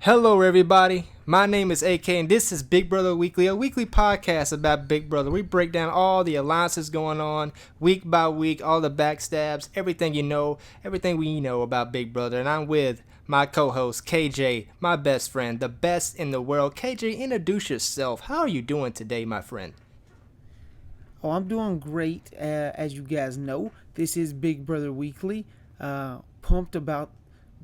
Hello, everybody. My name is AK, and this is Big Brother Weekly, a weekly podcast about Big Brother. We break down all the alliances going on week by week, all the backstabs, everything you know, everything we know about Big Brother. And I'm with my co host, KJ, my best friend, the best in the world. KJ, introduce yourself. How are you doing today, my friend? Oh, I'm doing great. As you guys know, this is Big Brother Weekly. Pumped about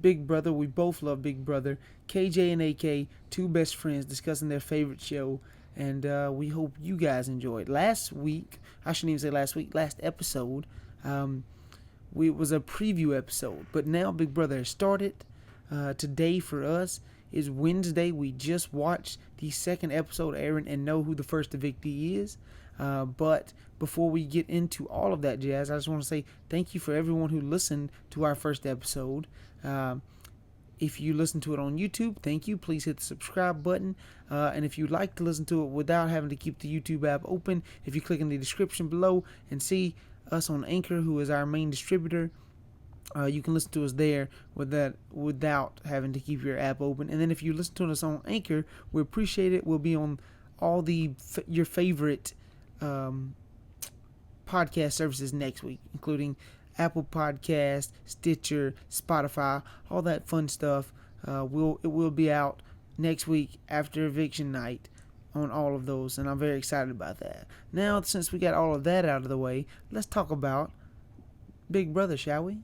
Big Brother. We both love Big Brother. KJ and AK, two best friends discussing their favorite show, and we hope you guys enjoyed. Last week, I shouldn't even say last week, last episode, um, it was a preview episode, but now Big Brother has started. Today for us is Wednesday. We just watched the second episode airing and know who the first evictee is. But before we get into all of that jazz, I just want to say thank you for everyone who listened to our first episode. If you listen to it on YouTube, thank you. Please hit the subscribe button. And if you'd like to listen to it without having to keep the YouTube app open, if you click in the description below and see us on Anchor, who is our main distributor, you can listen to us there without having to keep your app open. And then if you listen to us on Anchor, we appreciate it. We'll be on all your favorite um, podcast services next week, including Apple Podcast, Stitcher, Spotify, all that fun stuff. It will be out next week after eviction night on all of those, and I'm very excited about that. Now, since we got all of that out of the way, let's talk about Big Brother, shall we?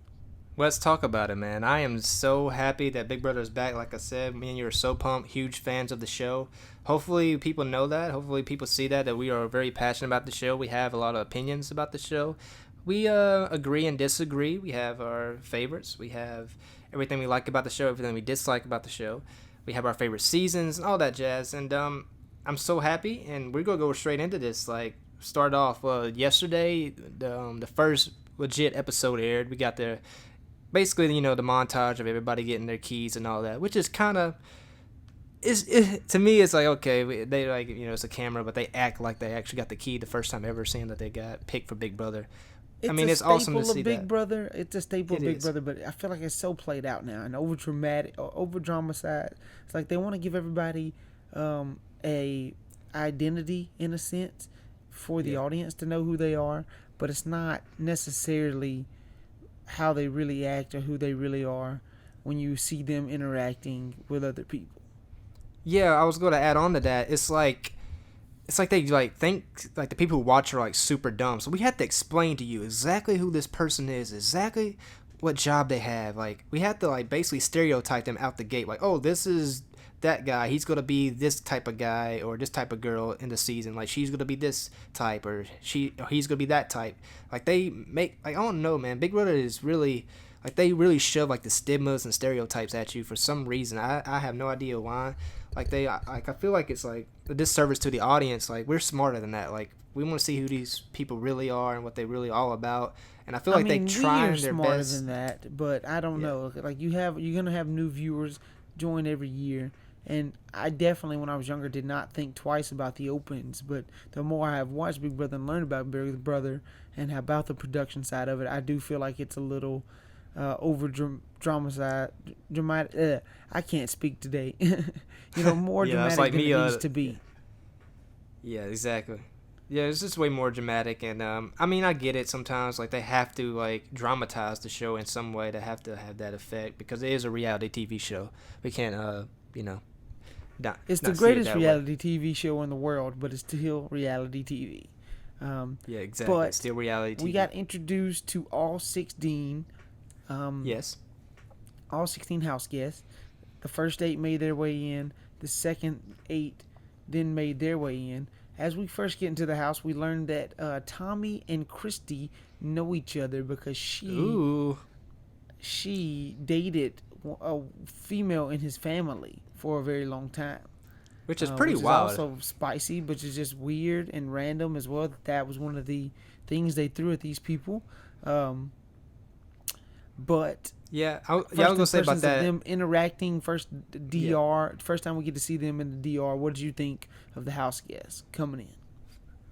Let's talk about it, man. I am so happy that Big Brother is back. Like I said, me and you are so pumped, huge fans of the show. Hopefully, people know that. Hopefully, people see that we are very passionate about the show. We have a lot of opinions about the show. We agree and disagree. We have our favorites. We have everything we like about the show, everything we dislike about the show. We have our favorite seasons and all that jazz. And I'm so happy, and we're gonna go straight into this. Like, start off. Yesterday, the first legit episode aired. We got the basically, the montage of everybody getting their keys and all that, which is kind of to me it's like, okay, they, like, it's a camera, but they act like they actually got the key the first time ever seeing that they got picked for Big Brother. I It's mean, a it's awesome to staple see of Big that. Brother. It's a staple It of Big is. Brother, but I feel like it's so played out now and over dramatic, over dramatized. It's like they want to give everybody a identity in a sense for the Yeah. audience to know who they are, but it's not necessarily how they really act or who they really are when you see them interacting with other people. Yeah, I was going to add on to that. It's like they like think like the people who watch are like super dumb. So we have to explain to you exactly who this person is, exactly what job they have. Like, we have to like basically stereotype them out the gate. Like, oh, this is that guy. He's gonna be this type of guy or this type of girl in the season. Like, she's gonna be this type, or he's gonna be that type. Like, they make, like, I don't know, man. Big Brother is really, like, they really shove like the stigmas and stereotypes at you for some reason. I have no idea why. I feel like it's like a disservice to the audience. Like, we're smarter than that. Like, we want to see who these people really are and what they really all about. And I feel I like they mean, we are trying their smarter best. than that, but I don't Yeah. know. Like you're gonna have new viewers join every year, and I definitely, when I was younger, did not think twice about the opens. But the more I have watched Big Brother and learned about Big Brother and about the production side of it, I do feel like it's a little over dramatized. Dramatic. I can't speak today. More Yeah, that's dramatic like than me. it needs to be. Yeah, exactly. Yeah, it's just way more dramatic, and I mean, I get it. Sometimes, like, they have to like dramatize the show in some way to have that effect because it is a reality TV show. We can't, you know, It's the not see it greatest that way. reality TV show in the world, but it's still reality TV. Yeah, exactly. It's But still reality we TV. got introduced to um, Yes. all 16 house guests. The first 8 made their way in. The second 8 then made their way in. As we first get into the house, we learned that Tommy and Christy know each other because Ooh, she dated a female in his family for a very long time, which is pretty which is wild. also spicy, but it's just weird and random as well. That was one of the things they threw at these people. Um, but Yeah, I was first gonna say about impressions of that. them interacting, Yeah. first time we get to see them in the DR. What did you think of the house guests coming in?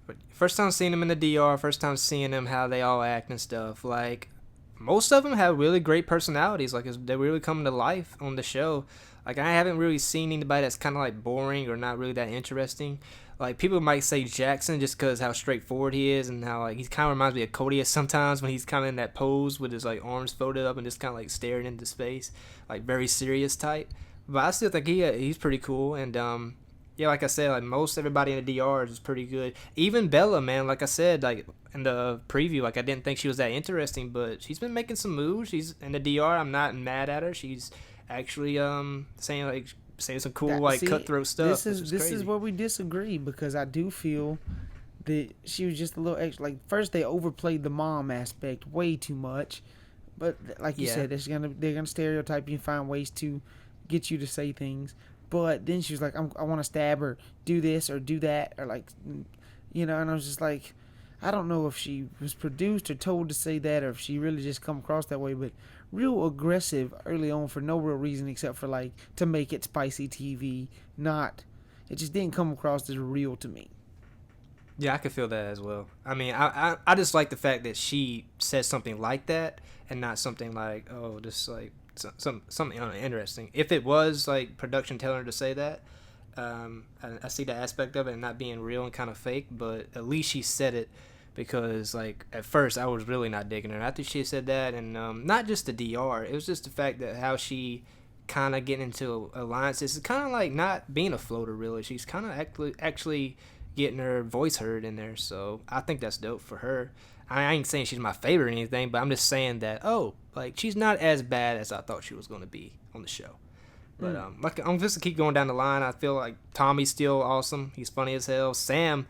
But first time seeing them in the DR, first time seeing them how they all act and stuff. Like, most of them have really great personalities. Like, they really come to life on the show. Like, I haven't really seen anybody that's kind of like boring or not really that interesting. Like, people might say Jackson just because how straightforward he is and how like he kind of reminds me of Cody sometimes when he's kind of in that pose with his like arms folded up and just kind of like staring into space, like very serious type. But I still think he's pretty cool. And yeah, like I said, like most everybody in the DR is pretty good. Even Bella, man, like I said, like in the preview, like I didn't think she was that interesting, but she's been making some moves. She's in the DR. I'm not mad at her. She's actually saying some cool like See, cutthroat stuff. this is where we disagree because I do feel that she was just a little extra. Like first, they overplayed the mom aspect way too much, but like you said, they're gonna stereotype you and find ways to get you to say things. But then she was like, I want to stab her, do this or do that, or like, and I was just like, I don't know if she was produced or told to say that, or if she really just come across that way, but real aggressive early on for no real reason except for like to make it spicy TV. It just didn't come across as real to me. Yeah, I could feel that as well. I mean, I just like the fact that she says something like that and not something like, oh, just like something uninteresting. If it was like production telling her to say that, I see the aspect of it and not being real and kind of fake, but at least she said it because like at first I was really not digging her. After she said that, and not just the DR, it was just the fact that how she kind of getting into alliances. It's kind of like not being a floater really. She's kind of actually getting her voice heard in there, so I think that's dope for her. I ain't saying she's my favorite or anything, but I'm just saying that like she's not as bad as I thought she was going to be on the show. But like I'm just to keep going down the line. I feel like Tommy's still awesome. He's funny as hell. Sam,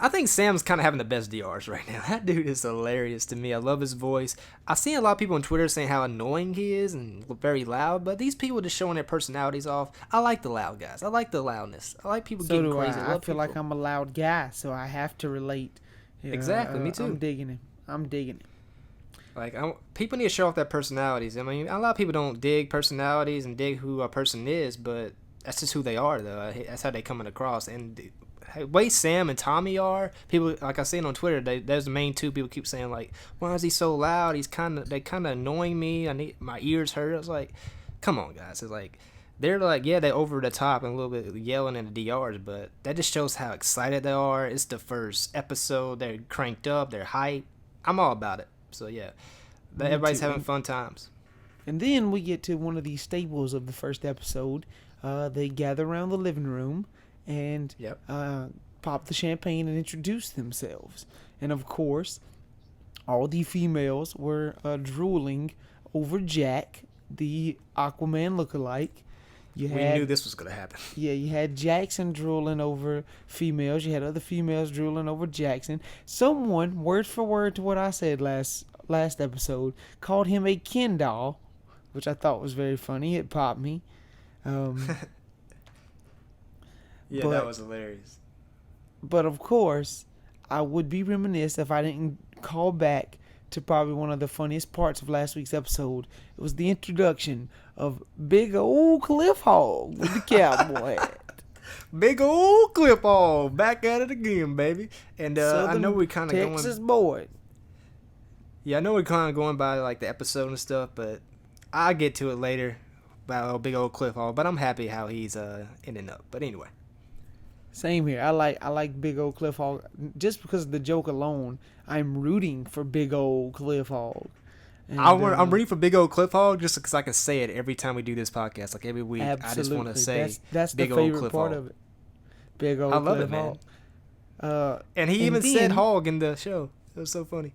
I think Sam's kind of having the best DRs right now. That dude is hilarious to me. I love his voice. I've seen a lot of people on Twitter saying how annoying he is and very loud, but these people just showing their personalities off. I like the loud guys. I like the loudness. I like people getting crazy. I feel like I'm a loud guy, so I have to relate. Exactly, me too. I'm digging it. Like, people need to show off their personalities. I mean, a lot of people don't dig personalities and dig who a person is, but that's just who they are, though. That's how they coming across. And the way Sam and Tommy are, people, like I seen on Twitter, there's the main two people keep saying, like, why is he so loud? They kind of annoying me. My ears hurt. I was like, come on, guys. It's like, they're like, yeah, they're over the top and a little bit yelling in the DRs, but that just shows how excited they are. It's the first episode. They're cranked up. They're hyped. I'm all about it. So, yeah, everybody's having fun times. And then we get to one of the staples of the first episode. They gather around the living room and pop the champagne and introduce themselves. And, of course, all the females were drooling over Jack, the Aquaman lookalike. We knew this was going to happen. Yeah, you had Jackson drooling over females. You had other females drooling over Jackson. Someone, word for word to what I said last episode, called him a Ken doll, which I thought was very funny. It popped me. Yeah, that was hilarious. But, of course, I would be remiss if I didn't call back to probably one of the funniest parts of last week's episode. It was the introduction of big old Cliff Hog with the cowboy hat. Big old Cliff Hog, back at it again, baby. And I know we kind of going Texas boy. Yeah, I know we're kind of going by like the episode and stuff, but I'll get to it later about big old Cliff Hog. But I'm happy how he's ending up. But anyway. Same here. I like big old Cliff Hog. Just because of the joke alone, I'm rooting for big old Cliff Hog. And, I'm rooting for big old Cliff Hog just because I can say it every time we do this podcast. Like every week, absolutely. I just want to say that's big the old favorite Cliff part Hog. of it. Big old I love Cliff it, man. Hog. And he even said hog in the show. It was so funny.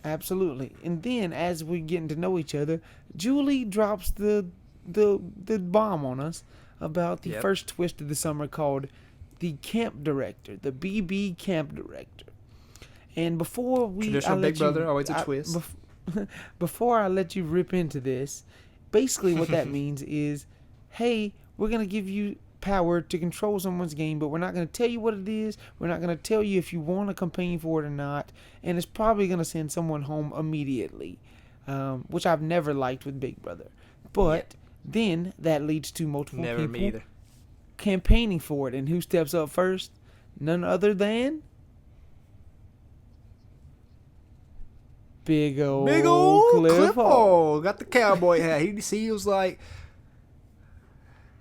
Absolutely. And then as we're getting to know each other, Julie drops the bomb on us about the first twist of the summer called the camp director, the BB camp director. And before traditional Big Brother, always a twist. Before I let you rip into this, basically what that means is, hey, we're gonna give you power to control someone's game, but we're not gonna tell you what it is. We're not gonna tell you if you want to campaign for it or not, and it's probably gonna send someone home immediately, which I've never liked with Big Brother. But then that leads to multiple people campaigning for it, and who steps up first? None other than big old Cliff Hog. Got the cowboy hat. He was like,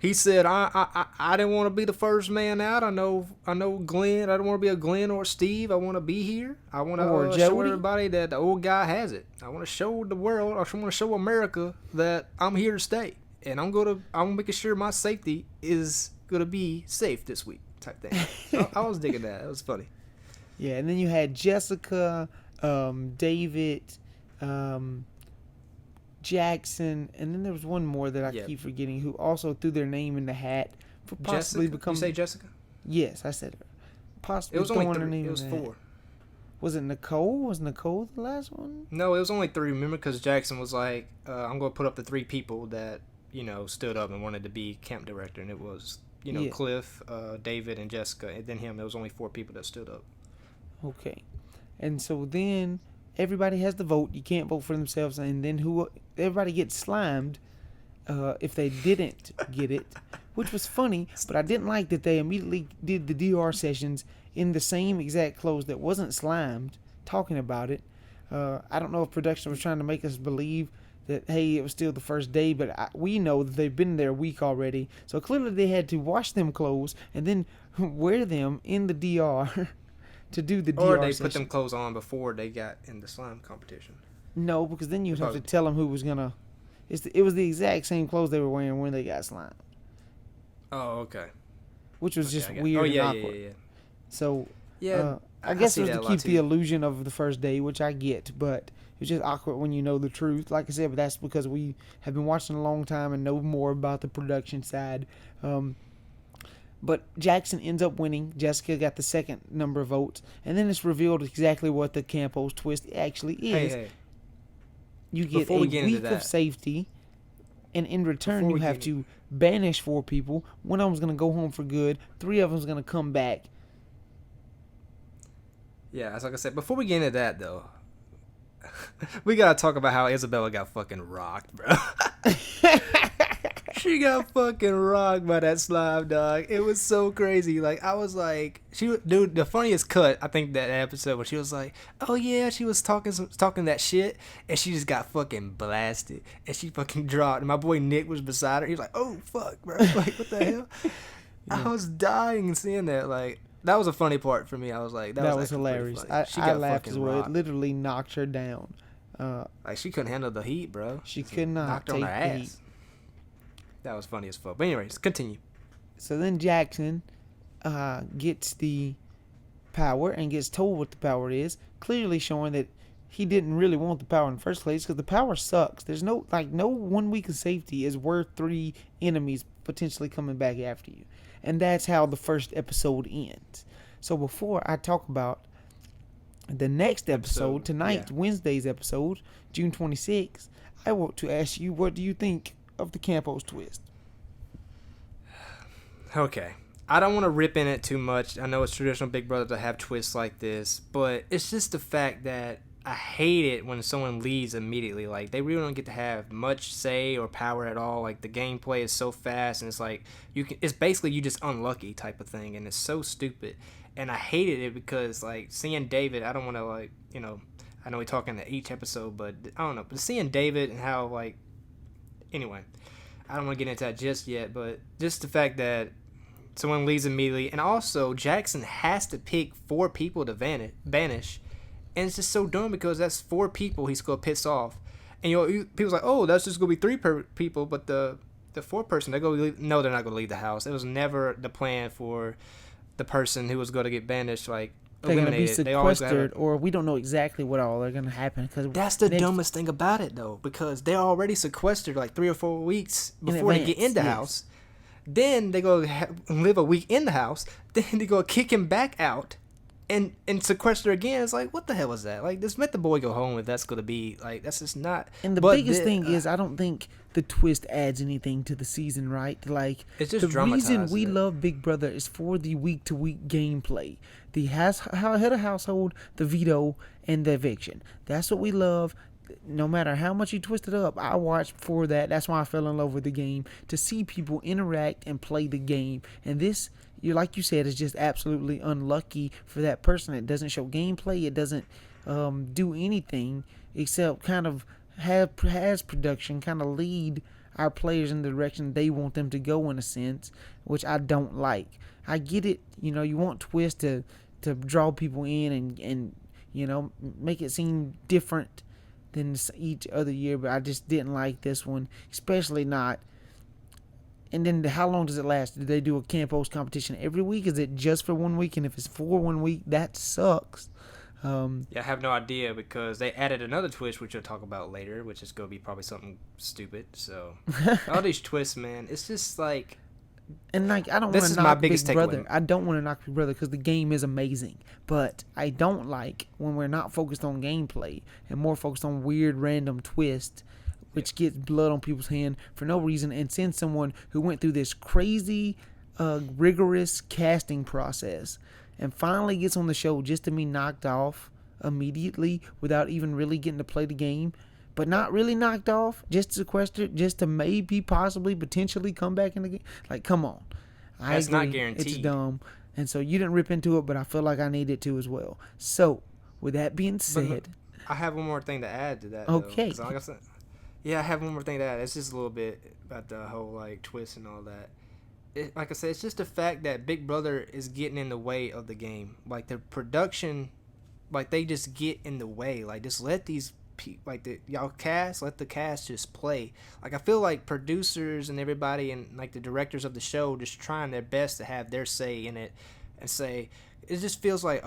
He said, I didn't want to be the first man out. I know Glenn. I don't want to be a Glenn or Steve. I want to be here. I want Or to show Jody. everybody that the old guy has it. I want to show the world. I want to show America that I'm here to stay, and I'm making sure my safety is gonna be safe this week, type thing. So I was digging that. It was funny. Yeah, and then you had Jessica, David, Jackson, and then there was one more that I Yeah. keep forgetting who also threw their name in the hat for possibly Jessica? becoming. You say Jessica? Yes, I said it. Possibly It was only throwing her 3. name It was in the hat. 4. Was it Nicole? Was Nicole the last one? No, it was only 3. Remember, because Jackson was like, I'm going to put up the 3 people that, stood up and wanted to be camp director. And it was, Yeah. Cliff, David, and Jessica. And then him. There was only 4 people that stood up. Okay. And so then everybody has to vote. You can't vote for themselves. And then everybody gets slimed if they didn't get it, which was funny. But I didn't like that they immediately did the DR sessions in the same exact clothes that wasn't slimed, talking about it. I don't know if production was trying to make us believe that, hey, it was still the first day, but we know that they've been there a week already. So clearly they had to wash them clothes and then wear them in the DR to do the DR Or they session. put them clothes on before they got in the slime competition. No, because then you'd have to Probably. tell them who was going to... It was the exact same clothes they were wearing when they got slimed, Oh, okay. which was Okay, just I got it. weird Oh, and yeah, awkward. yeah. So... Yeah, I guess see it was that to a lot keep the too. illusion of the first day, which I get, but it's just awkward when you know the truth. Like I said, but that's because we have been watching a long time and know more about the production side. But Jackson ends up winning. Jessica got the second number of votes, and then it's revealed exactly what the Campos twist actually is. Hey. You get Before a we get into week of that- safety, and in return Before you we have get to banish 4 people. One of them's going to go home for good. 3 of them's going to come back. Yeah, as like I said, before we get into that, though, we got to talk about how Isabella got fucking rocked, bro. She got fucking rocked by that slime, dog. It was so crazy. Like, I was like, dude, the funniest cut, I think, that episode where she was like, oh yeah, she was talking that shit, and she just got fucking blasted, and she fucking dropped. And my boy Nick was beside her. He was like, oh fuck, bro. Like, what the hell? Yeah. I was dying seeing that. Like, that was a funny part for me. I was like, That was actually pretty hilarious. funny. I laughed fucking as well. It rocked. literally knocked her down. Like, she couldn't handle the heat, bro. She could not Knocked her on take her the ass. heat. That was funny as fuck. But anyways, continue. So then Jackson gets the power and gets told what the power is, clearly showing that he didn't really want the power in the first place because the power sucks. There's no 1 week of safety is worth 3 enemies potentially coming back after you. And that's how the first episode ends. So before I talk about the next episode tonight, yeah. Wednesday's episode, June 26th, I want to ask you, what do you think of the Campos twist? Okay. I don't want to rip in it too much. I know it's traditional Big Brother to have twists like this, but it's just the fact that I hate it when someone leaves immediately. Like, they really don't get to have much say or power at all. Like, the gameplay is so fast, and it's like it's basically you just unlucky type of thing, and it's so stupid. And I hated it because, like, seeing David, I don't want to, like, I know we talk in each episode, but I don't know. But seeing David and how, like, anyway, I don't want to get into that just yet, but just the fact that someone leaves immediately, and also Jackson has to pick 4 people to banish, and it's just so dumb because that's 4 people he's gonna piss off, and people's like, oh, that's just gonna be 3 people, but the 4th person they're gonna leave. No, they're not gonna leave the house. It was never the plan for the person who was gonna get banished, like, They're going to be eliminated. They always sequestered, or we don't know exactly what all are going to happen. Cause that's the dumbest thing about it, though, because they're already sequestered like 3 or 4 weeks before they get in the house. Then they go live a week in the house. Then they go kick him back out and sequester again. It's like, what the hell was that? Like, just let the boy go home if that's going to be, like, that's just not. And the biggest thing is, I don't think the twist adds anything to the season, right? Like, it's just the reason we it. love Big Brother is for the week-to-week gameplay. The head of household, the veto, and the eviction. That's what we love. No matter how much you twist it up, I watch for that. That's why I fell in love with the game, to see people interact and play the game. And this, like you said, is just absolutely unlucky for that person. It doesn't show gameplay. It doesn't do anything except kind of has production kind of lead our players in the direction they want them to go in a sense, which I don't like. I get it, you want twists to draw people in and make it seem different than each other year, but I just didn't like this one, especially not. And then how long does it last? Do they do a campos competition every week? Is it just for 1 week? And if it's for 1 week, that sucks. Yeah, I have no idea because they added another twist, which we'll talk about later, which is going to be probably something stupid. So all these twists, man, it's just like. And like, I don't want to knock Big Brother. I don't want to knock Big Brother because the game is amazing. But I don't like when we're not focused on gameplay and more focused on weird random twists, which gets blood on people's hand for no reason, and send someone who went through this crazy, rigorous casting process and finally gets on the show just to be knocked off immediately without even really getting to play the game. But not really knocked off, just sequestered, just to maybe, possibly, potentially come back in the game. Like, come on. That's agree, not guaranteed. It's dumb. And so you didn't rip into it, but I feel like I needed to as well. So, with that being said. I have one more thing to add to that. Okay. Though, like I said, I have one more thing to add. It's just a little bit about the whole, like, twist and all that. Like I said, it's just the fact that Big Brother is getting in the way of the game. Like, the production, like, they just get in the way. Like, just let these y'all cast, let the cast just play. Like, I feel like producers and everybody and like the directors of the show just trying their best to have their say in it and say it just feels like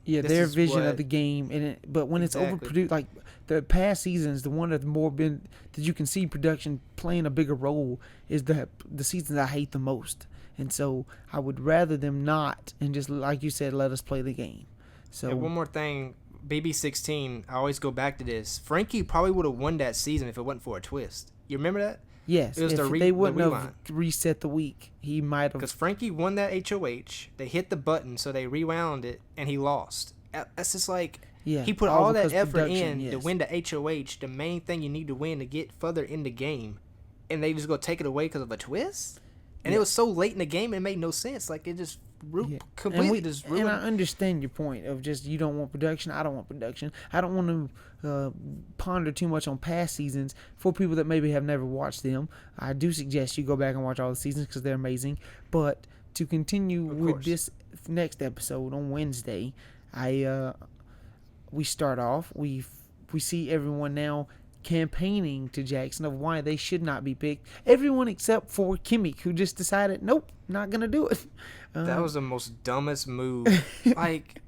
their vision of the game but when it's overproduced, like the past seasons, the one that's more been that you can see production playing a bigger role is the seasons I hate the most. And so I would rather them not and just, like you said, let us play the game. So and one more thing, BB16, I always go back to this. Frankie probably would have won that season if it wasn't for a twist. You remember that? Yes. If they wouldn't have reset the week, he might have. Because Frankie won that HOH. They hit the button, so they rewound it, and he lost. That's just like, he put all that effort in to win the HOH, the main thing you need to win to get further in the game, and they just go take it away because of a twist? And it was so late in the game, it made no sense. Like, it just completely just ruined. And I understand your point of just you don't want production. I don't want production. I don't want to ponder too much on past seasons for people that maybe have never watched them. I do suggest you go back and watch all the seasons because they're amazing. But to continue with this next episode on Wednesday, we start off. We see everyone now campaigning to Jackson of why they should not be picked. Everyone except for Kimmy, who just decided, nope, not gonna do it. That was the most dumbest move. Like,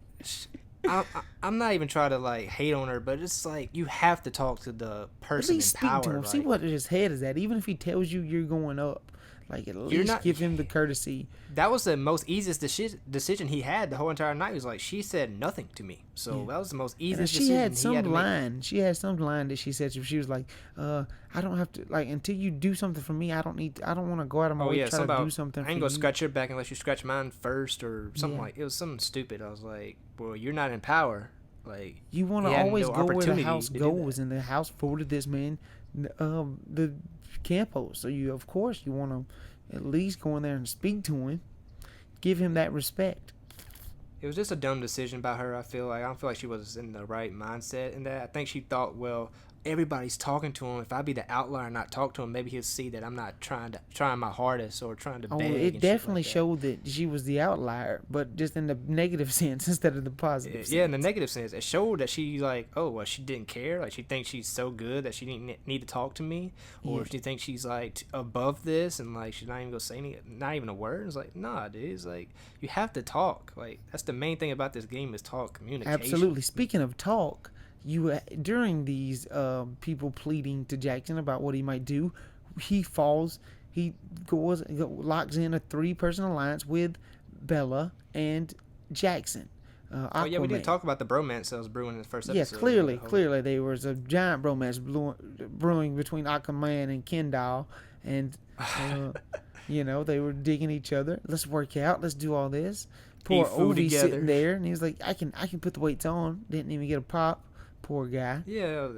I'm not even trying to like hate on her, but it's like you have to talk to the person in power. To him. Like, see what his head is at. Even if he tells you you're going up, like at least give him the courtesy. That was the most easiest decision he had the whole entire night. He was like, she said nothing to me, so that was the most easiest decision he had to make. She had some line that she said. She was like, I don't have to, like, until you do something for me, I don't want to go out of my way to try to do something for you. I ain't gonna scratch your back unless you scratch mine first or something like. It was something stupid. I was like, well, you're not in power. Like, you want to always go where the house goes, and the house voted this man the Campos. So you want to at least go in there and speak to him, give him that respect. It was just a dumb decision by her. I don't feel like she was in the right mindset in that. I think she thought, well, everybody's talking to him. If I be the outlier and not talk to him, maybe he'll see that I'm not trying my hardest or trying to beg. It definitely showed that she was the outlier, but just in the negative sense instead of the positive sense. Yeah, in the negative sense. It showed that she like, she didn't care. Like, she thinks she's so good that she didn't need to talk to me. Or she thinks she's like above this and like she's not even going to say not even a word. It's like, nah, dude. It's like, you have to talk. Like, that's the main thing about this game is talk, communication. Absolutely. Speaking of talk, during these people pleading to Jackson about what he might do, he locks in a 3-person alliance with Bella and Jackson. We didn't talk about the bromance that was brewing in the first episode. Yes, clearly there was a giant bromance brewing between Aquaman and Kendall, and they were digging each other. Let's work out. Let's do all this. Poor Ovi sitting there, and he was like, I can put the weights on. Didn't even get a pop. Poor guy. Yeah,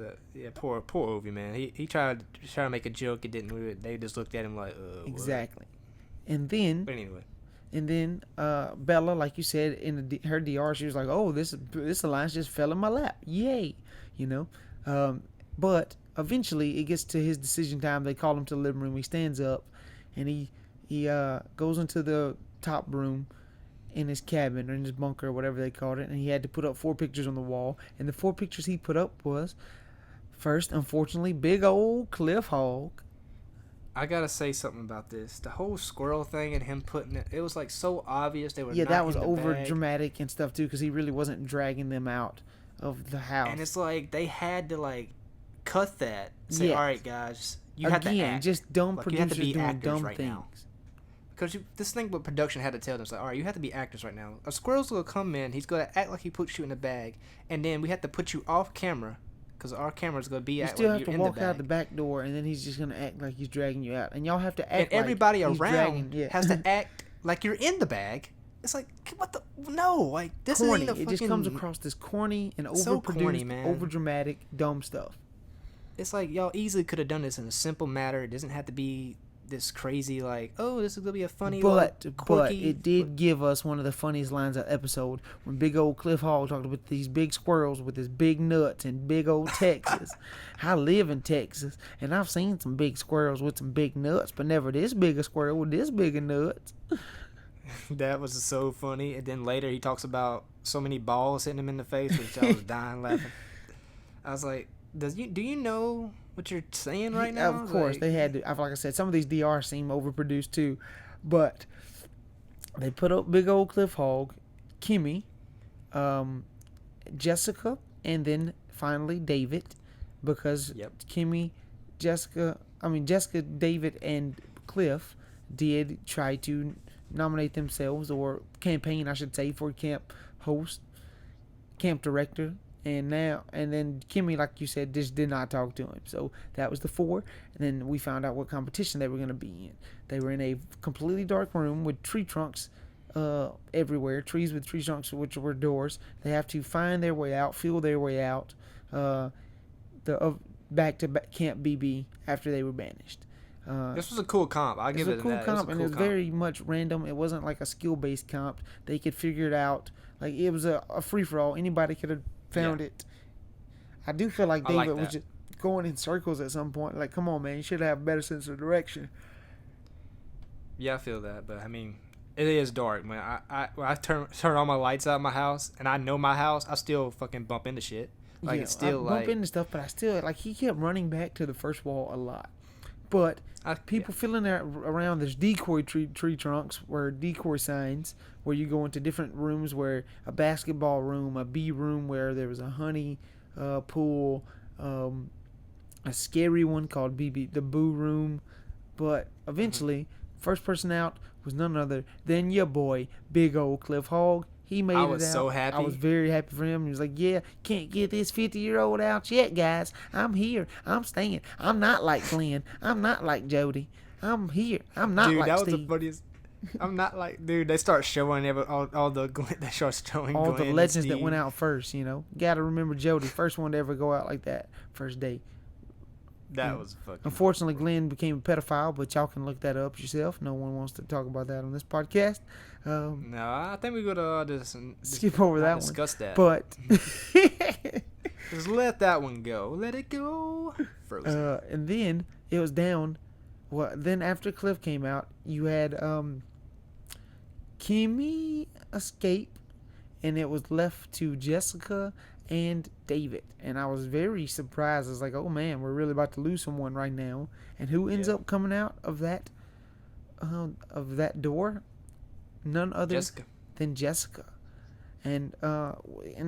poor Ovi, man. He tried to make a joke. It didn't do it. They just looked at him like, exactly. What? But anyway. Bella, like you said, in her DR, she was like, oh, this alliance just fell in my lap. Yay. But Eventually, it gets to his decision time. They call him to the living room. He stands up, and he goes into the top room in his cabin or in his bunker or whatever they called it, and he had to put up 4 pictures on the wall. And the 4 pictures he put up was, first, unfortunately, big old Cliff Hog. I gotta say something about this. The whole squirrel thing and him putting it was like so obvious they were Yeah, not that was in the over bag. dramatic and stuff too, because he really wasn't dragging them out of the house. And it's like they had to like cut that. Say, Yes. all right, guys, you have to act. just dumb Like, you have to producers be doing actors dumb right things. now. Because this thing with production had to tell them, it's like, all right, you have to be actors right now. A squirrel's gonna come in, he's gonna act like he puts you in the bag, and then we have to put you off camera, because our camera's gonna be You act still like have to you're walk in the out bag. the back door, and then he's just gonna act like he's dragging you out, and y'all have to act. And everybody like he's around dragging, yeah. has to act like you're in the bag. It's like, what the? No, like this corny. ain't a fucking. It just comes across as corny and So overproduced, corny, man. overdramatic, dumb stuff. It's like y'all easily could have done this in a simple matter. It doesn't have to be this crazy, like, oh, this is gonna be a funny, But quirky. it did give us one of the funniest lines of the episode when big old Cliff Hall talked about these big squirrels with his big nuts in big old Texas. I live in Texas, and I've seen some big squirrels with some big nuts, but never this big a squirrel with this big of nuts. That was so funny. And then later he talks about so many balls hitting him in the face, which I was dying laughing. I was like, do you know what you're saying right now? Of course, like, they had to. Like I said, some of these DRs seem overproduced too, but they put up big old Cliff Hog, Kimmy, Jessica, and then finally David, because Yep. Jessica, David, and Cliff did try to nominate themselves, or campaign, I should say, for camp host, camp director. And then Kimmy, like you said, just did not talk to him. So that was the 4. And then we found out what competition they were going to be in. They were in a completely dark room with tree trunks everywhere. Trees with tree trunks, which were doors. They have to find their way out, feel their way out, back to Camp BB after they were banished. This was a cool comp. I'll give it a cool that. comp, It was a and cool it was comp. very much random. It wasn't like a skill-based comp. They could figure it out. Like, it was a free-for-all. Anybody could have found it. I do feel like I like David was that. just going in circles at some point. Like, come on, man, you should have a better sense of direction. Yeah, I feel that, but I mean, it is dark. When I turn all my lights out in my house, and I know my house, I still fucking bump into shit. Like, Yeah, it's still I like bump into stuff, but I still, like, he kept running back to the first wall a lot. But people feeling that around, there's decoy tree trunks, where decoy signs, where you go into different rooms, where a basketball room, a bee room where there was a honey pool, a scary one called BB, the boo room. But eventually, first person out was none other than your boy, big old Cliff Hog. He made it out. I was so happy. I was very happy for him. He was like, yeah, can't get this 50-year-old out yet, guys. I'm here. I'm staying. I'm not like Glenn. I'm not like Jody. I'm here. I'm not dude, like that was Steve. the funniest. I'm not like, dude. They start showing all the they start showing All Glenn the and legends that Steve. went out first, you know. Got to remember Jody, first one to ever go out like that, first day. That was fucking. Unfortunately, Glenn became a pedophile, but y'all can look that up yourself. No one wants to talk about that on this podcast. No, I think we gotta just Skip over that one. discuss that. But Just let that one go. Let it go. Frozen. and then it was down. Well, then after Cliff came out, you had Kimmy escape, and it was left to Jessica and David. And I was very surprised. I was like, oh man, we're really about to lose someone right now. And who ends up coming out of that door? None other than Jessica. And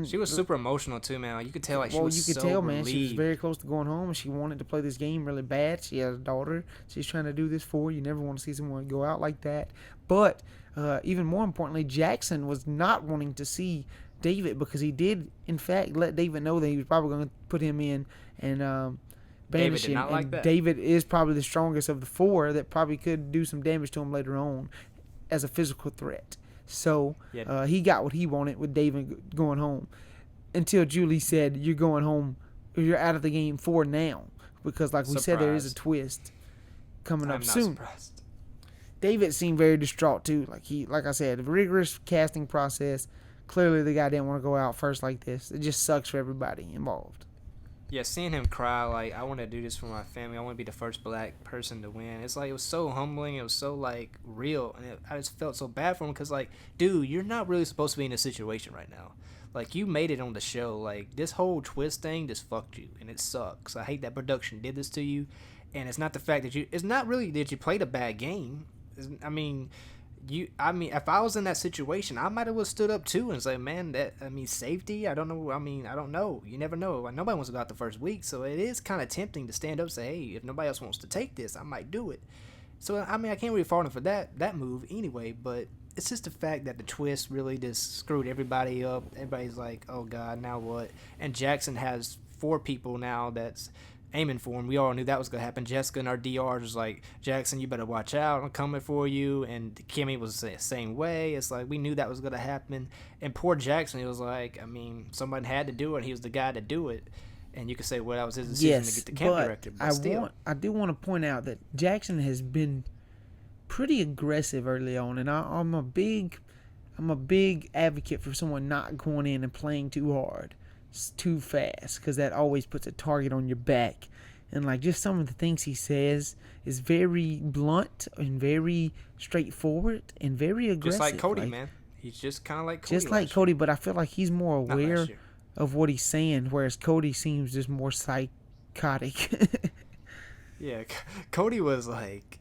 she was super emotional too, man. Like, you could tell, like, she was you could so tell, man, relieved. she was very close to going home, and she wanted to play this game really bad. She has a daughter she's trying to do this for. You never want to see someone go out like that. But even more importantly, Jackson was not wanting to see David, because he did, in fact, let David know that he was probably going to put him in and banish him. Not like and that. David is probably the strongest of the 4 that probably could do some damage to him later on as a physical threat. So he got what he wanted with David going home, until Julie said, you're going home, or you're out of the game for now, because like we said, there is a twist coming up soon. Surprised. David seemed very distraught too. Like I said, a rigorous casting process. Clearly the guy didn't want to go out first like this. It just sucks for everybody involved. Yeah, seeing him cry like I want to do this for my family. I want to be the first black person to win. It's like it was so humbling. It was so like real, and I just felt so bad for him because like, dude, you're not really supposed to be in this situation right now. Like you made it on the show. Like this whole twist thing just fucked you, and it sucks. I hate that production did this to you, and it's not the fact that you. It's not really that you played a bad game. I mean, if I was in that situation, I might have stood up too and say, man, safety, I don't know. I don't know. You never know. Nobody wants to go out the first week, so it is kind of tempting to stand up and say, hey, if nobody else wants to take this, I might do it. So I can't really fault him for that move anyway, but it's just the fact that the twist really just screwed everybody up. Everybody's like, oh god, now what? And Jackson has 4 people now that's aiming for him. We all knew that was gonna happen. Jessica and our DRs was like, Jackson, you better watch out. I'm coming for you. And Kimmy was the same way. It's like we knew that was gonna happen. And poor Jackson, he was like, somebody had to do it. He was the guy to do it. And you could say, well, that was his decision to get the camp director. But I do want to point out that Jackson has been pretty aggressive early on, and I'm a big advocate for someone not going in and playing too hard, too fast, because that always puts a target on your back. And like just some of the things he says is very blunt and very straightforward and very aggressive. Just like Cody, man. He's just kind of like Cody. Just like Cody, but I feel like he's more aware of what he's saying, whereas Cody seems just more psychotic. Yeah, Cody was like,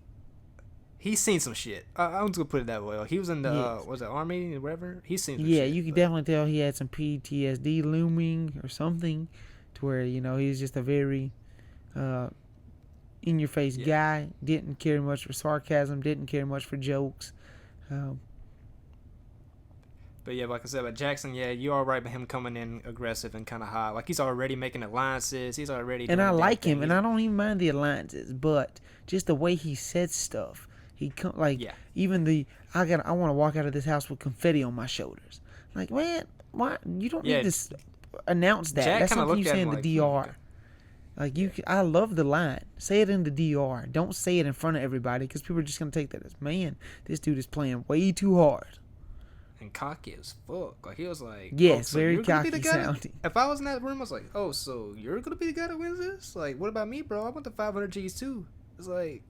he's seen some shit. I'm just gonna put it that way. He was in the was it Army or whatever. He's seen some shit. Yeah, you can definitely tell he had some PTSD looming or something, to where he's just a very in your face guy. Didn't care much for sarcasm. Didn't care much for jokes. But yeah, like I said, but Jackson, you are right about him coming in aggressive and kind of hot. Like he's already making alliances. He's already. And I like him, and I don't even mind the alliances, but just the way he said stuff. He even I want to walk out of this house with confetti on my shoulders. Like, man, why you don't need to announce that? That's something you say in the DR. Like I love the line. Say it in the DR. Don't say it in front of everybody because people are just gonna take that as, man, this dude is playing way too hard. And cocky as fuck. Like he was like, yes, so very cocky sounding. If I was in that room, I was like, oh, so you're gonna be the guy that wins this? Like, what about me, bro? I want the 500 G's too. It's like,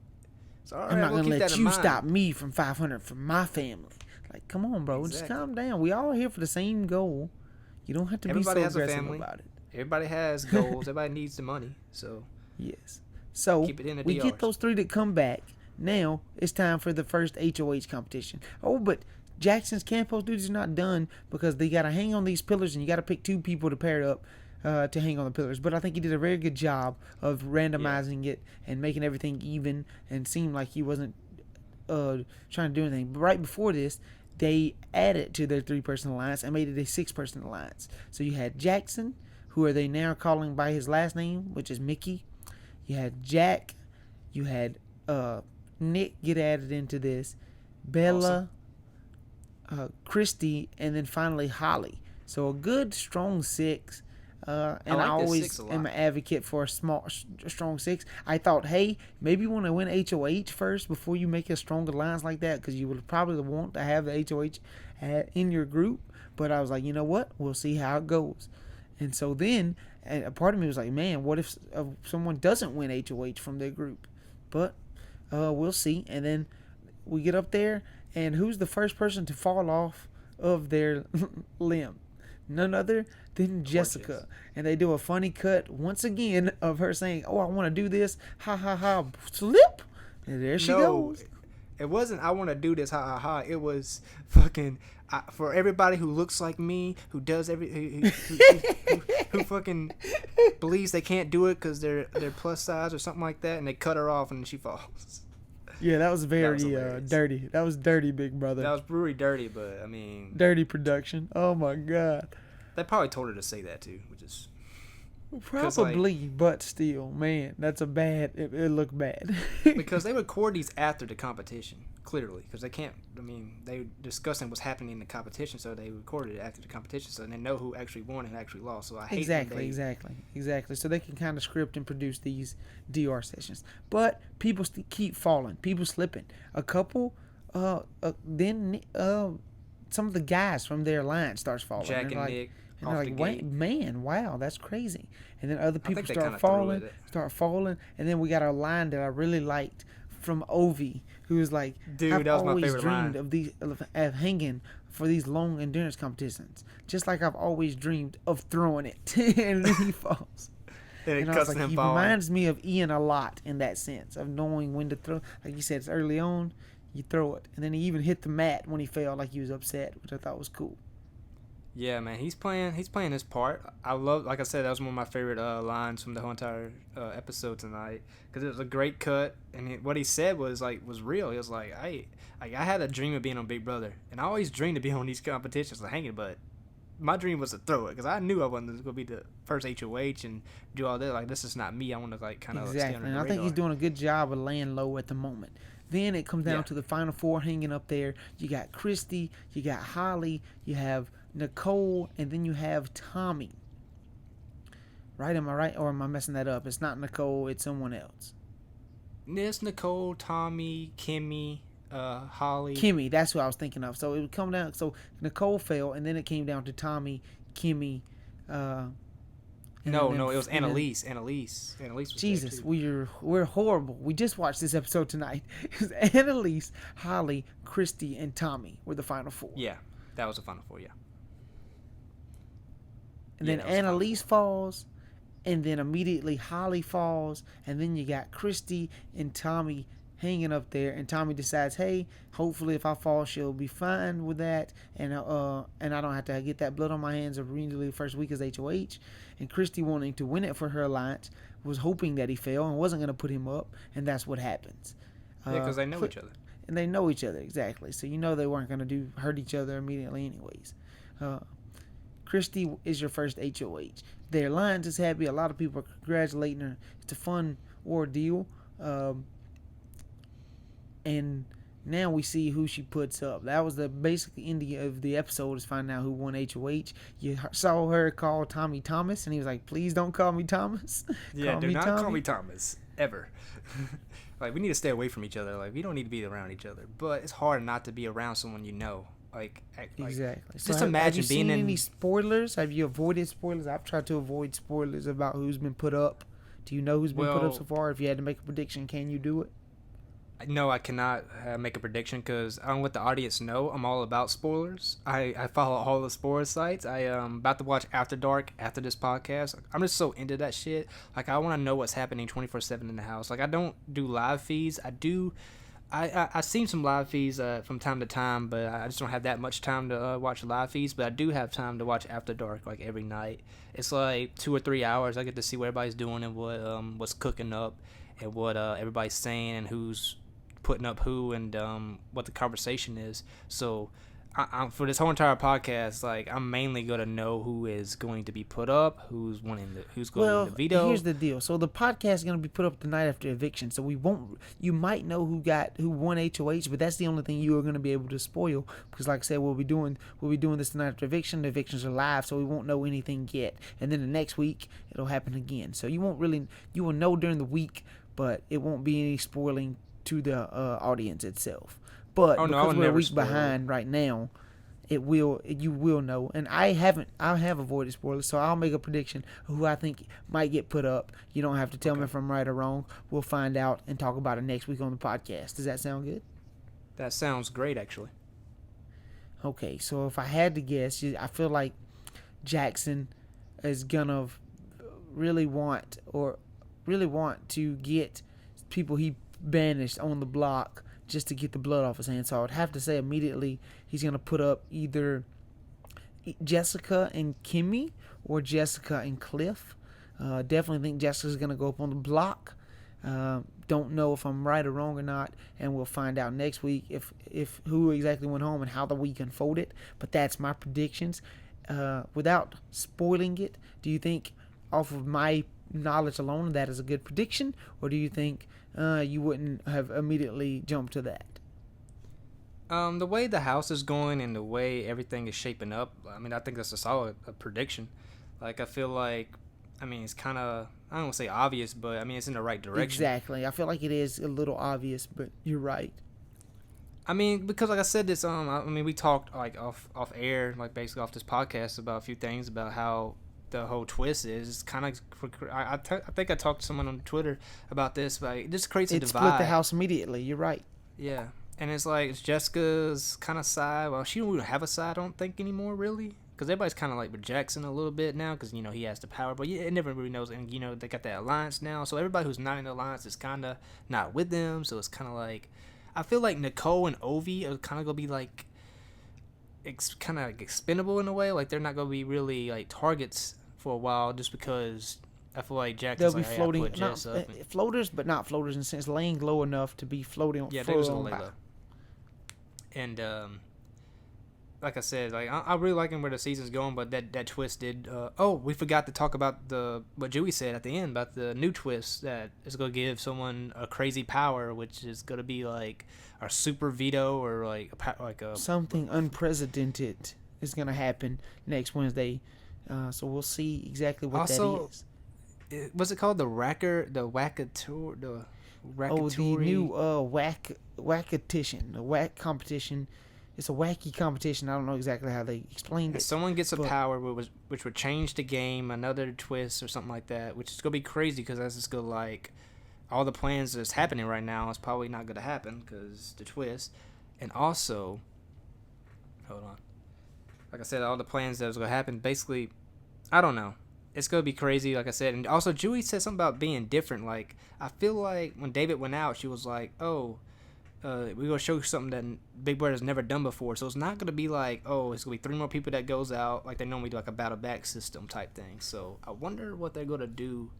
it's all right. I'm not gonna let you stop me from 500 from my family. Like, come on, bro, just calm down. We all here for the same goal. You don't have to be so aggressive about it. Everybody has goals. Everybody needs the money. So yes. So keep it in the we DRs. Get those 3 that come back. Now it's time for the first HOH competition. Oh, but Jackson's Campos duties are not done because they got to hang on these pillars and you got to pick 2 people to pair up to hang on the pillars. But I think he did a very good job of randomizing it and making everything even and seemed like he wasn't trying to do anything. But right before this, they added to their 3-person alliance and made it a 6-person alliance. So you had Jackson, who are they now calling by his last name, which is Mickey. You had Jack. You had Nick get added into this. Bella. Christy, and then finally Holly. So a good strong 6. And I always am an advocate for a strong 6. I thought, hey, maybe you want to win HOH first before you make a strong alliance like that, because you would probably want to have the HOH in your group. But I was like, you know what? We'll see how it goes. And so then, a part of me was like, man, what if someone doesn't win HOH from their group? But we'll see. And then we get up there, and who's the first person to fall off of their limb? None other than Jessica. And they do a funny cut once again of her saying, oh, I want to do this. Ha, ha, ha. Slip. And there she goes. It wasn't, I want to do this. Ha, ha, ha. It was fucking, for everybody who looks like me, who does who fucking believes they can't do it because they're plus size or something like that, and they cut her off and then she falls. Yeah, that was very dirty. That was dirty, Big Brother. That was brewery dirty, but dirty production. Oh my god. They probably told her to say that too, which is probably, but still, man, that's a bad. It looked bad. Because they record these after the competition, clearly, because they can't. They were discussing what's happening in the competition, so they recorded it after the competition, so they know who actually won and actually lost. So I hate exactly. So they can kind of script and produce these DR sessions, but people keep falling, people slipping. A couple, then some of the guys from their line starts falling. Jack and Nick. And they're off the like, wait, gate. man, wow, that's crazy. And then other I people think they kind of threw it. start falling. And then we got a line that I really liked from Ovi, who was like, Dude, I've that was my always favorite dreamed line. of hanging for these long endurance competitions, just like I've always dreamed of throwing it. And then he falls. And And it I was cuts like, him he falling. reminds me of Ian a lot in that sense of knowing when to throw. Like you said, it's early on, you throw it. And then he even hit the mat when he fell, like he was upset, which I thought was cool. Yeah, man, he's playing his part. I love, like I said, that was one of my favorite lines from the whole entire episode tonight because it was a great cut, and what he said was real. He was like, I had a dream of being on Big Brother, and I always dreamed of being on these competitions, like hanging, but my dream was to throw it because I knew I wasn't gonna be the first HOH and do all that. Like, this is not me. I want to like kind of stay Exactly. under And the I think he's radar. doing a good job of laying low at the moment. Then it comes down Yeah. to the final four hanging up there. You got Christy, you got Holly, you have Nicole, and then you have Tommy. Right? Am I right? Or am I messing that up? It's not Nicole, it's someone else. This Nicole, Tommy, Kimmy, Holly. Kimmy, that's who I was thinking of. So it would come down. So Nicole fell, and then it came down to Tommy, Kimmy, uh, No, it was Annalise. Annalise was Jesus, there too. we're horrible. We just watched this episode tonight. Annalise, Holly, Christy, and Tommy were the final four. Yeah, that was the final four. Yeah. And Yeah, then that was the final Annalise four. falls, and then immediately Holly falls, and then you got Christy and Tommy hanging up there, and Tommy decides, hey, hopefully if I fall, she'll be fine with that, and I don't have to get that blood on my hands immediately the first week as HOH. And Christy, wanting to win it for her alliance, was hoping that he fell and wasn't going to put him up, and that's what happens. Yeah, because they know each other. And they know each other, exactly. So you know they weren't going to hurt each other immediately anyways. Christy is your first HOH. Their alliance is happy. A lot of people are congratulating her. It's a fun ordeal. And now we see who she puts up. That was the basic ending of the episode, is finding out who won HOH. You saw her call Tommy Thomas, and he was like, please don't call me Thomas. Yeah, do not Tommy. call me Thomas ever. Like, we need to stay away from each other. Like, we don't need to be around each other. But it's hard not to be around someone you know. Exactly. Just So imagine have you being seen in. any spoilers? Have you avoided spoilers? I've tried to avoid spoilers about who's been put up. Do you know who's been put up so far? If you had to make a prediction, can you do it? No, I cannot make a prediction because I don't let the audience know. I'm all about spoilers. I follow all the spoiler sites. I am about to watch After Dark after this podcast. I'm just so into that shit. Like, I want to know what's happening 24/7 in the house. Like, I don't do live feeds. I've seen some live feeds from time to time, but I just don't have that much time to watch live feeds. But I do have time to watch After Dark, like, every night. It's like 2 or 3 hours. I get to see what everybody's doing and what's cooking up and what everybody's saying and who's putting up who and what the conversation is. So I'm for this whole entire podcast, like, I'm mainly gonna know who is going to be put up, who's going to win the veto. Here's the deal. So the podcast is going to be put up the night after eviction. So we won't. You might know who won HOH, but that's the only thing you are going to be able to spoil, because, like I said, we'll be doing this the night after eviction. The evictions are live, so we won't know anything yet. And then the next week it'll happen again. So you will know during the week, but it won't be any spoiling to the audience itself. But because we're a week behind right now, you will know. And I have avoided spoilers, so I'll make a prediction of who I think might get put up. You don't have to tell me if I'm right or wrong. We'll find out and talk about it next week on the podcast. Does that sound good? That sounds great, actually. Okay, so if I had to guess, I feel like Jackson is gonna really want to get people he banished on the block just to get the blood off his hands. So I would have to say immediately he's going to put up either Jessica and Kimmy or Jessica and Cliff. Definitely think Jessica's going to go up on the block. Don't know if I'm right or wrong or not, and we'll find out next week if who exactly went home and how the week unfolded. But that's my predictions. Without spoiling it, do you think, off of my knowledge alone, that is a good prediction, or do you think you wouldn't have immediately jumped to that? The way the house is going and the way everything is shaping up, I mean, I think that's a solid prediction. Like, I feel like, I mean, it's kind of, I don't want to say obvious, but I mean, it's in the right direction. Exactly. I feel like it is a little obvious, but you're right. I mean, because like I said this, I mean, we talked like off air, like basically off this podcast about a few things about how the whole twist is. It's kind of, I think I talked to someone on Twitter about this, but it just creates a It split the divide. house immediately. You're right. Yeah, and it's like it's Jessica's kind of side. Well, she don't even have a side, I don't think anymore, really, because everybody's kind of like with Jackson a little bit now, because he has the power, but yeah, it never really knows. And they got that alliance now, so everybody who's not in the alliance is kind of not with them. So it's kind of like I feel like Nicole and Ovi are kind of gonna be like kind of like expendable in a way. Like they're not gonna be really like targets for a while, just because I feel like Jack They'll is be like, hey, I floating, put Jess up. And, floaters, but not floaters in the sense laying low enough to be floating. yeah, they was gonna lay low. And like I said, like I really liking where the season's going, but that twist did. Oh, we forgot to talk about what Joey said at the end about the new twist that is gonna give someone a crazy power, which is gonna be like a super veto or like a something unprecedented is gonna happen next Wednesday. So we'll see exactly what also, that is. Was it called the Racker, the Wackator, the Oh, the Rackatory? new whackatition, the whack competition. It's a wacky competition. I don't know exactly how they explained If it. someone gets a power which would change the game, another twist or something like that, which is gonna be crazy because that's just gonna like all the plans that's happening right now is probably not gonna happen because the twist, and also, hold on, like I said, all the plans that was gonna happen. Basically, I don't know. It's gonna be crazy, like I said, and also Julie said something about being different. Like I feel like when David went out, she was like, "Oh, we're gonna show you something that Big Brother's never done before." So it's not gonna be like, "Oh, it's gonna be 3 more people that goes out," like they normally do, like a battle back system type thing. So I wonder what they're gonna do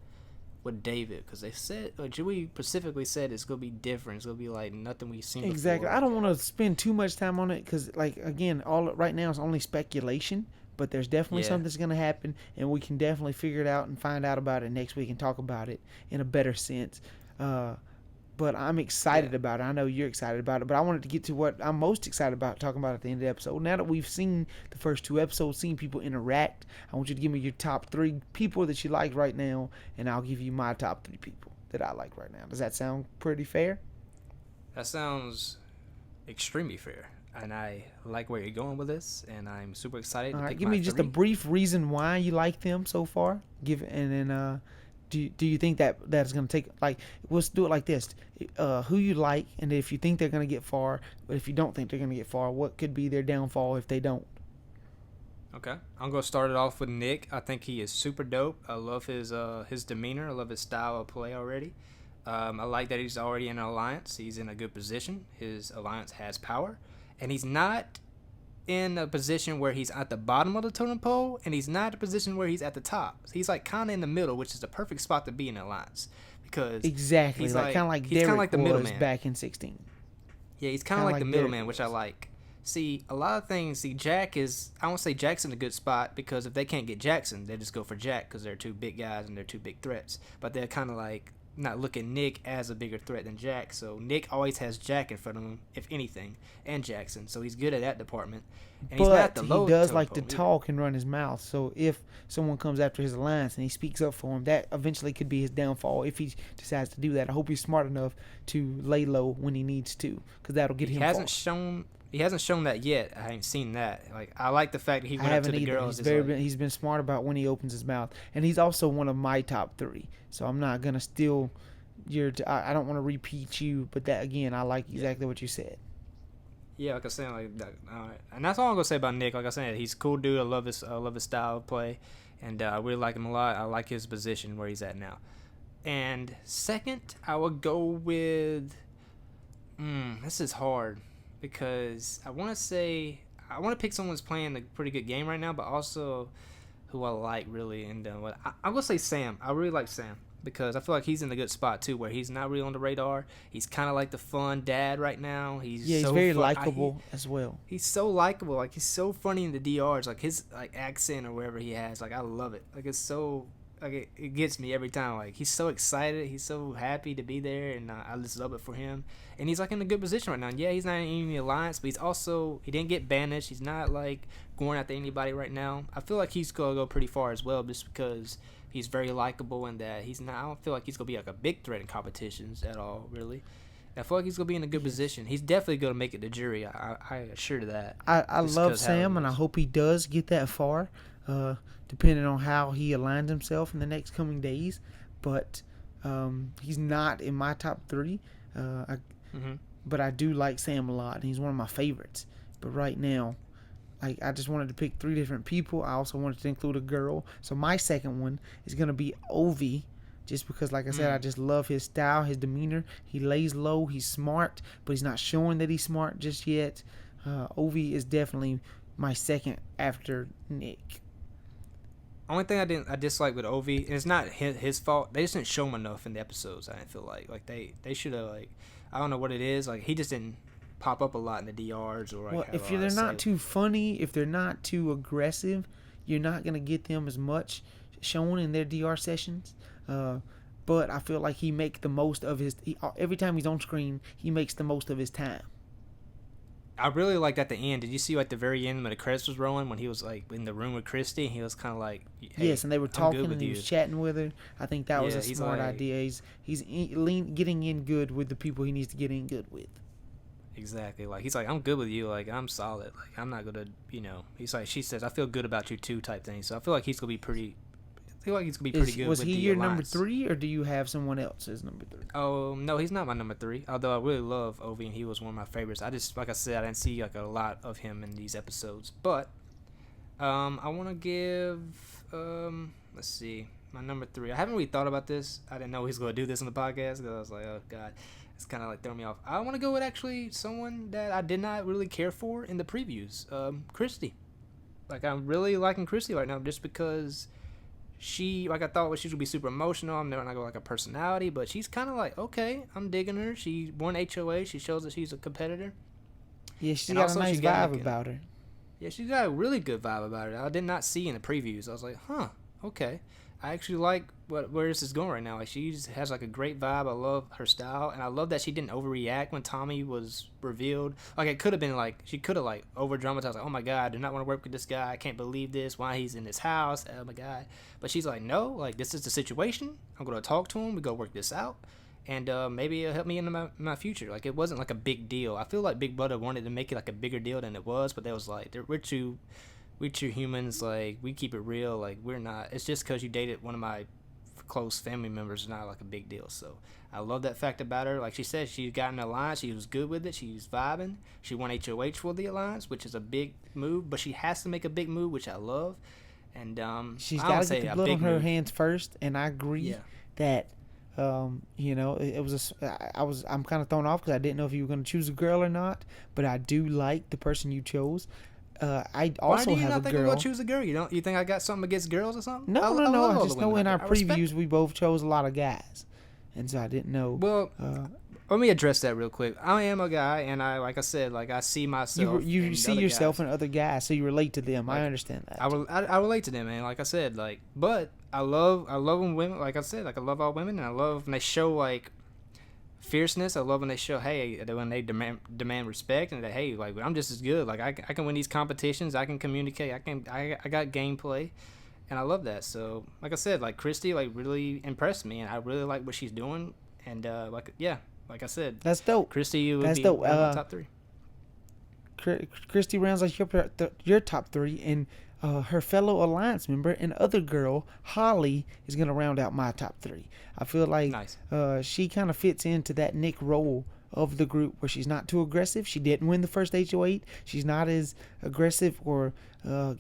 with David, because they said Julie specifically said it's gonna be different. It's gonna be like nothing we've seen Exactly. before. I don't want to spend too much time on it because, like, again, all right now is only speculation. But there's definitely Yeah. something that's going to happen, and we can definitely figure it out and find out about it next week and talk about it in a better sense. But I'm excited Yeah. about it. I know you're excited about it, but I wanted to get to what I'm most excited about talking about at the end of the episode. Now that we've seen the first 2 episodes, seen people interact, I want you to give me your top 3 people that you like right now, and I'll give you my top 3 people that I like right now. Does that sound pretty fair? That sounds extremely fair, and I like where you're going with this, and I'm super excited All to right, pick give my me just a 3. brief reason why you like them so far. And then do you think that that's gonna take, like, let's do it like this: who you like, and if you think they're gonna get far, but if you don't think they're gonna get far, what could be their downfall if they don't? Okay, I'm gonna start it off with Nick. I think he is super dope. I love his demeanor. I love his style of play already. I like that he's already in an alliance. He's in a good position. His alliance has power, and he's not in a position where he's at the bottom of the totem pole, and he's not in a position where he's at the top. He's like kind of in the middle, which is the perfect spot to be in an alliance because Exactly, he's like kind of like he's kind Derek of like the was middleman. back in 16. Yeah, he's kind Kind of of like the like Derek middleman, which I was. like. See, a lot of things. See, Jack is. I won't say Jack's in a good spot because if they can't get Jackson, they just go for Jack because they're 2 big guys and they're 2 big threats. But they're kind of like not looking Nick as a bigger threat than Jack. So Nick always has Jack in front of him, if anything, and Jackson. So he's good at that department. And he's not at But the he low does totem like to pole either. talk and run his mouth. So if someone comes after his alliance and he speaks up for him, that eventually could be his downfall if he decides to do that. I hope he's smart enough to lay low when he needs to, because that'll get He him hasn't far. shown. He hasn't shown that yet. I haven't seen that. Like I like the fact that he I went up to haven't the either. girls. He's been smart about when he opens his mouth, and he's also one of my top 3. So I'm not gonna steal your. I don't want to repeat you, but that again, I like exactly what you said. Yeah, like I said, like that, and that's all I'm gonna say about Nick. Like I said, he's a cool dude. I love his style of play, and I really like him a lot. I like his position where he's at now. And second, I would go with. This is hard because I want to pick someone who's playing a pretty good game right now, but also who I like really. And I'm gonna say Sam. I really like Sam because I feel like he's in a good spot too, where he's not really on the radar. He's kind of like the fun dad right now. He's So very fun. likable as well. He's so likable. Like he's so funny in the DRs. Like his like accent or whatever he has. Like I love it. Like it's so like it gets me every time. Like he's so excited. He's so happy to be there, and I just love it for him. And he's like in a good position right now. And yeah, he's not in the alliance, but he didn't get banished. He's not like going after anybody right now. I feel like he's gonna go pretty far as well, just because he's very likable and that he's not. I don't feel like he's gonna be like a big threat in competitions at all, really. I feel like he's gonna be in a good position. He's definitely gonna make it to jury. I assure to that. I Just love because how Sam, he and I is. hope he does get that far, depending on how he aligns himself in the next coming days. But he's not in my top three. I, Hmm. but I do like Sam a lot, and he's one of my favorites. But right now, I just wanted to pick three different people. I also wanted to include a girl. So my second one is gonna be Ovi, just because, like I said, I Mm. just love his style, his demeanor. He lays low. He's smart, but he's not showing that he's smart just yet. Ovi is definitely my second after Nick. Only thing I dislike with Ovi, and it's not his fault. They just didn't show him enough in the episodes. I didn't feel like they should have like, I don't know what it is. Like he just didn't pop up a lot in the DRs or like Well, have a if lot they're to not say. too funny, if they're not too aggressive, you're not gonna get them as much shown in their DR sessions. Uh, but I feel like he makes the most of his. Every time he's on screen, he makes the most of his time. I really liked at the end. Did you see like the very end when the credits was rolling when he was like in the room with Christy? And he was kind of like, Yes, "Hey, and they were I'm good talking, with and he was you." chatting with her. I think that was Yeah, a he's smart like, idea. Getting in good with the people he needs to get in good with. exactly. Like he's like, I'm good with you. Like I'm solid. Like I'm not gonna, He's like, she says, I feel good about you too, type thing. So I feel like he's gonna be pretty. I feel like he's gonna be pretty good Was with he the your number alliance. 3, or do you have someone else as number 3? Oh no, he's not my number three. Although I really love Ovi and he was one of my favorites. I just, like I said, I didn't see like a lot of him in these episodes. But I want to give let's see, my number three. I haven't really thought about this. I didn't know he was gonna do this on the podcast because I was like, oh god, it's kind of like throwing me off. I want to go with actually someone that I did not really care for in the previews. Christy. Like I'm really liking Christy right now just because she, like I thought she would be super emotional. I'm never not go like a personality, but she's kind of like, okay, I'm digging her. She won HOH. She shows that she's a competitor, Yeah, she's and got a also nice she got vibe like about her. yeah, she's got a really good vibe about it. I did not see in the previews. I was like, huh, okay. I actually like where this is going right now. Like she has like a great vibe. I love her style, and I love that she didn't overreact when Tommy was revealed. Like it could have been like she could have like over dramatized. Like, oh my god, I do not want to work with this guy. I can't believe this. Why he's in this house? Oh my god. But she's like, no, like this is the situation. I'm gonna talk to him. We go work this out, and maybe it'll help me in my future. Like it wasn't like a big deal. I feel like Big Brother wanted to make it like a bigger deal than it was, but they was like, we're two humans, like we keep it real, like we're not, it's just because you dated one of my close family members is not like a big deal. So I love that fact about her. Like she said, she got an alliance, she was good with it, she's vibing, she won HOH for the alliance, which is a big move, but she has to make a big move, which I love. And She's I got don't to get say the a blood on big her move. hands first, and I agree Yeah. that it was I'm kind of thrown off because I didn't know if you were going to choose a girl or not, but I do like the person you chose. I Why do also you have a not think I'm gonna girl. choose a girl? You think I got something against girls or something? No, no, I no. love I all the just know women in out our there. I respect. previews we both chose a lot of guys, and so I didn't know. Well, Uh, let me address that real quick. I am a guy, and I, like I said, like I see myself you in see other yourself guys. in other guys, so you relate to them. I Like understand that. I relate to them, man. Like I said, like, but I love when women, like I said, like I love all women, and I love when they show like fierceness. I love when they show, hey, when they demand respect, and that, hey, like I'm just as good. Like I can win these competitions. I can communicate. I got gameplay, and I love that. So like I said, like Christy, like really impressed me, and I really like what she's doing. And like yeah, like I said, That's dope. Christy would That's be dope. one of my top three. Christy rounds like your top 3, and her fellow alliance member and other girl Holly is gonna round out my top 3. I feel like Nice. she kind of fits into that Nick role of the group, where she's not too aggressive. She didn't win the first HO8. She's not as aggressive or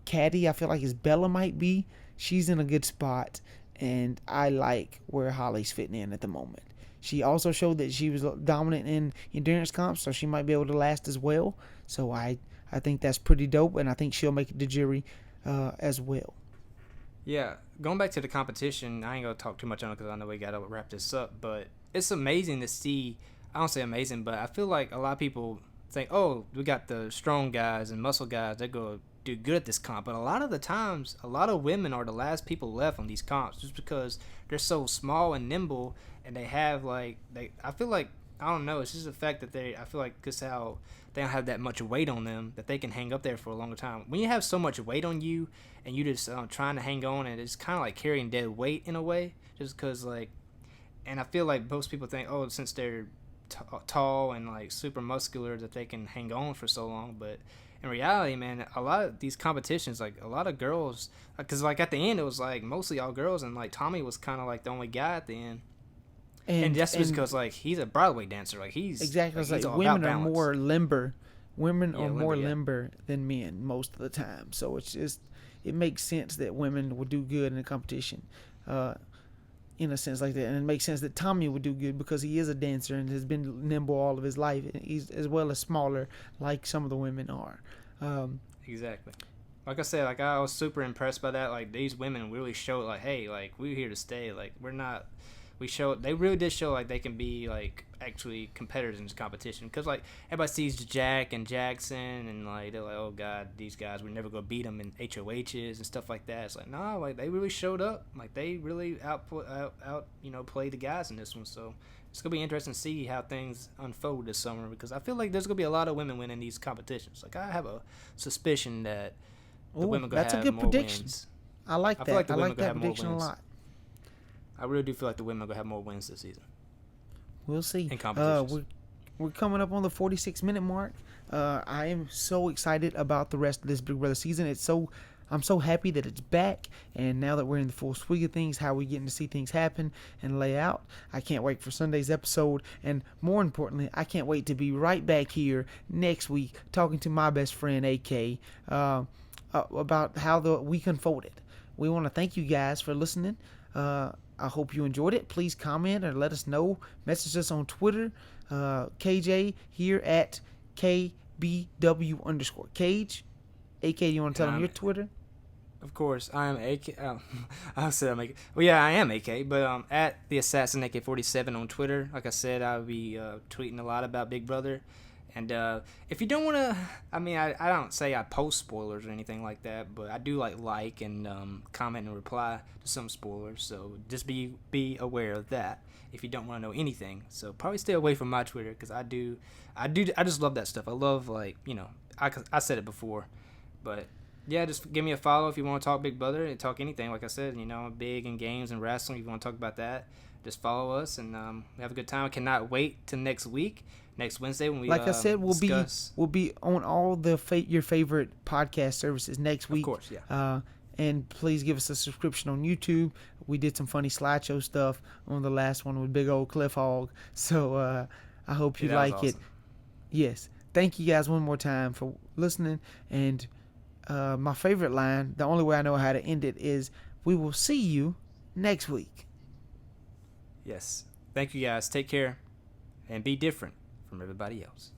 catty, I feel like, as Bella might be. She's in a good spot, and I like where Holly's fitting in at the moment. She also showed that she was dominant in endurance comps, so she might be able to last as well. So I think that's pretty dope, and I think she'll make it to jury as well. Yeah, going back to the competition, I ain't gonna talk too much on it because I know we gotta wrap this up. But it's amazing to see. I don't say amazing, but I feel like a lot of people think, oh, we got the strong guys and muscle guys. They're gonna do good at this comp. But a lot of the times, a lot of women are the last people left on these comps just because they're so small and nimble, and they have like they. I feel like I don't know. It's just the fact that they. I feel like because how they don't have that much weight on them that they can hang up there for a longer time. When you have so much weight on you and you just trying to hang on, and it's kind of like carrying dead weight in a way, just because like, and I feel like most people think, oh, since they're tall and like super muscular that they can hang on for so long. But in reality, man, a lot of these competitions, like a lot of girls, because like at the end it was like mostly all girls, and like Tommy was kind of like the only guy at the end. And that's just because like he's a Broadway dancer, like exactly. like, It's he's like all women about are balance. more limber. Women Yeah, are more yeah. limber than men most of the time. So it's just it makes sense that women would do good in a competition. Uh, in a sense like that, and it makes sense that Tommy would do good because he is a dancer and has been nimble all of his life. He's as well as smaller, like some of the women are. Um, Exactly. Like I said, like I was super impressed by that. Like these women really showed, like, hey, like we're here to stay. Like we're not. We showed they really did show like they can be like actually competitors in this competition. Cause like everybody sees Jack and Jackson and like they're like, oh god, these guys we're never gonna beat them in HOHs and stuff like that. It's like no, like they really showed up. Like they really out played the guys in this one. So it's gonna be interesting to see how things unfold this summer because I feel like there's gonna be a lot of women winning these competitions. Like I have a suspicion that the oh, women gonna that's a have good more prediction. wins. I like I feel that. like the I women like gonna that have more prediction a wins. lot. I really do feel like the women are gonna have more wins this season We'll see. in competitions. We're coming up on the 46-minute mark. I am so excited about the rest of this Big Brother season. I'm so happy that it's back, and now that we're in the full swing of things, how we getting to see things happen and lay out. I can't wait for Sunday's episode, and more importantly, I can't wait to be right back here next week talking to my best friend AK about how the week unfolded. We want to thank you guys for listening. I hope you enjoyed it. Please comment or let us know. Message us on Twitter. KJ here at KBW_Cage. AK, you want to tell them your Twitter? Of course, I am AK. I said I'm AK. Well, yeah, I am AK, but at the Assassin AK-47 on Twitter. Like I said, I'll be tweeting a lot about Big Brother. And if you don't want to, I mean, I don't say I post spoilers or anything like that, but I do like and comment and reply to some spoilers. So just be aware of that if you don't want to know anything. So probably stay away from my Twitter because I just love that stuff. I love I said it before, but yeah, just give me a follow if you want to talk Big Brother and talk anything. Like I said, big in games and wrestling. If you want to talk about that, just follow us and we have a good time. I cannot wait till next week. Next Wednesday when we like I said, discuss. we'll be on all the your favorite podcast services next week. Of course, yeah. And please give us a subscription on YouTube. We did some funny slideshow stuff on the last one with Big Old Cliff Hog. So I hope you like awesome. it. Yes. Thank you guys one more time for listening. And my favorite line, the only way I know how to end it is, we will see you next week. Yes. Thank you guys. Take care and be different from everybody else.